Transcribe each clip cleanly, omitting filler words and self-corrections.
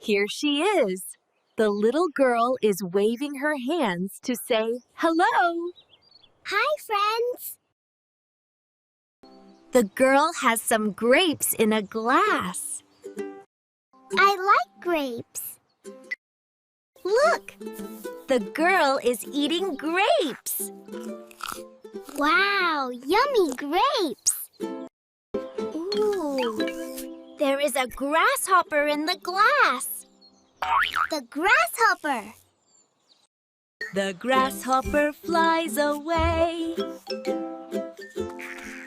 Here she is. The little girl is waving her hands to say hello. Hi, friends. The girl has some grapes in a glass. I like grapes. Look, the girl is eating grapes. Wow, yummy grapes. Ooh, there is a grasshopper in the glass. The grasshopper. The grasshopper flies away.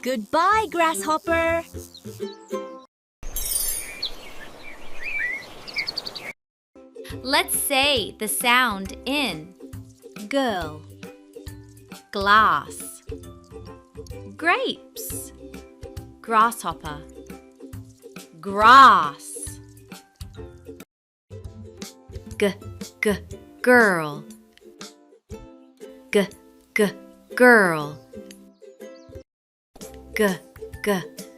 Goodbye, grasshopper. Let's say the sound in girl, glass, grapes, grasshopper, grass, girl, girl,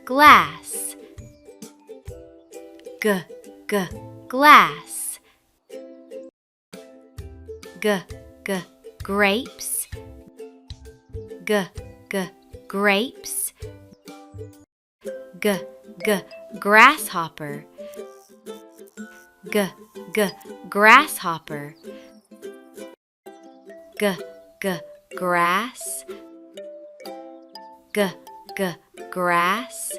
glass, glass, grapes, grapes, grasshopper, grasshopper, grass, grass,